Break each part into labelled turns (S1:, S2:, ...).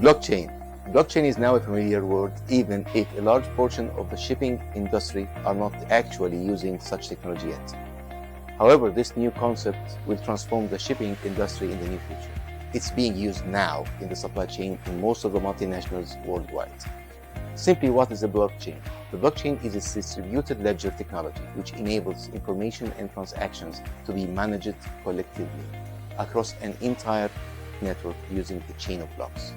S1: Blockchain. Blockchain is now a familiar word, even if a large portion of the shipping industry are not actually using such technology yet. However, this new concept will transform the shipping industry in the near future. It's being used now in the supply chain in most of the multinationals worldwide. Simply, what is a blockchain? The blockchain is a distributed ledger technology which enables information and transactions to be managed collectively across an entire network using a chain of blocks.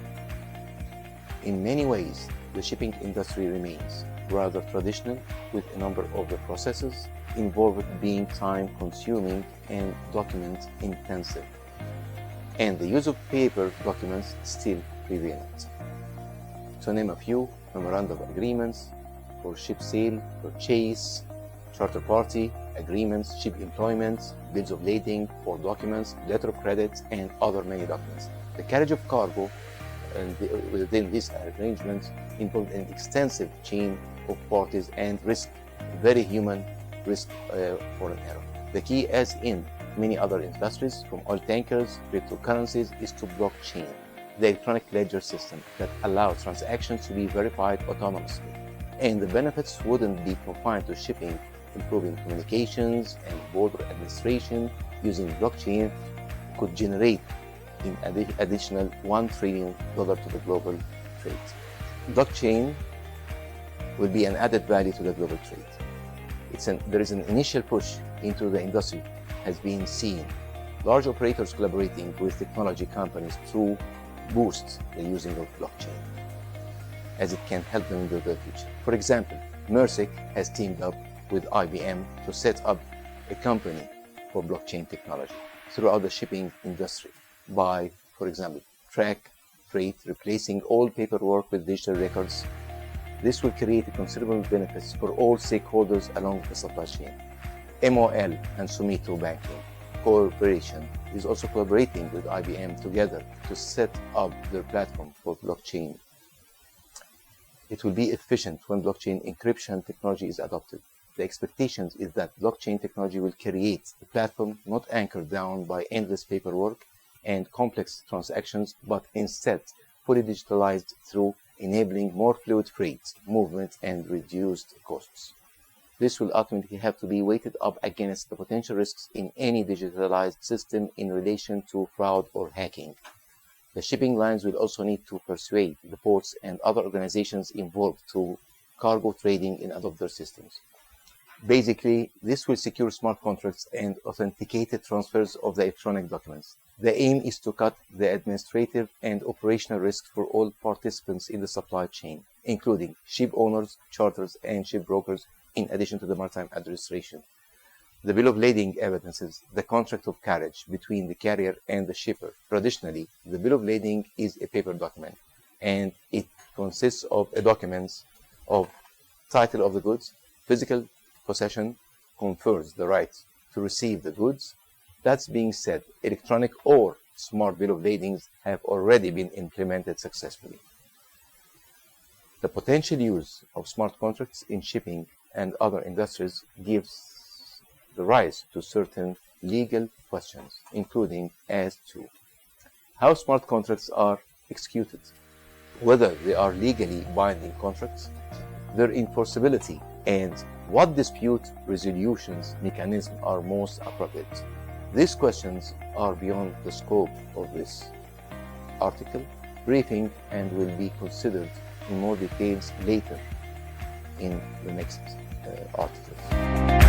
S1: In many ways, the shipping industry remains rather traditional, with a number of the processes involved being time-consuming and document-intensive, and the use of paper documents still prevalent. To name a few: memorandum of agreements for ship sale, purchase, charter party agreements, ship employments, bills of lading for documents, letter of credit, and other many documents. The carriage of cargo and within this arrangement involved an extensive chain of parties and very human risk for an error. The key, as in many other industries, from oil tankers, cryptocurrencies, is to blockchain, the electronic ledger system that allows transactions to be verified autonomously. And the benefits wouldn't be confined to shipping. Improving communications and border administration using blockchain could generate in additional $1 trillion to the global trade. Blockchain will be an added value to the global trade. There is an initial push into the industry has been seen. Large operators collaborating with technology companies to boost the using of blockchain, as it can help them in the future. For example, Maersk has teamed up with IBM to set up a company for blockchain technology throughout the shipping industry by, for example, track freight, replacing all paperwork with digital records. This will create considerable benefits for all stakeholders along the supply chain. MOL and Sumitomo Banking Corporation is also collaborating with IBM together to set up their platform for blockchain. It will be efficient when blockchain encryption technology is adopted. The expectation is that blockchain technology will create a platform not anchored down by endless paperwork and complex transactions, but instead fully digitalized through enabling more fluid freight movement and reduced costs. This will ultimately have to be weighted up against the potential risks in any digitalized system in relation to fraud or hacking. The shipping lines will also need to persuade the ports and other organizations involved to cargo trading in adopt their systems. Basically, this will secure smart contracts and authenticated transfers of the electronic documents. The aim is to cut the administrative and operational risks for all participants in the supply chain, including ship owners, charters, and ship brokers, in addition to the maritime administration. The bill of lading evidences the contract of carriage between the carrier and the shipper. Traditionally, the bill of lading is a paper document, and it consists of documents of title of the goods, physical possession confers the right to receive the goods. That being said, electronic or smart bill of ladings have already been implemented successfully. The potential use of smart contracts in shipping and other industries gives the rise to certain legal questions, including as to how smart contracts are executed, whether they are legally binding contracts, their enforceability, and what dispute resolutions mechanisms are most appropriate. These questions are beyond the scope of this article briefing and will be considered in more details later in the next articles.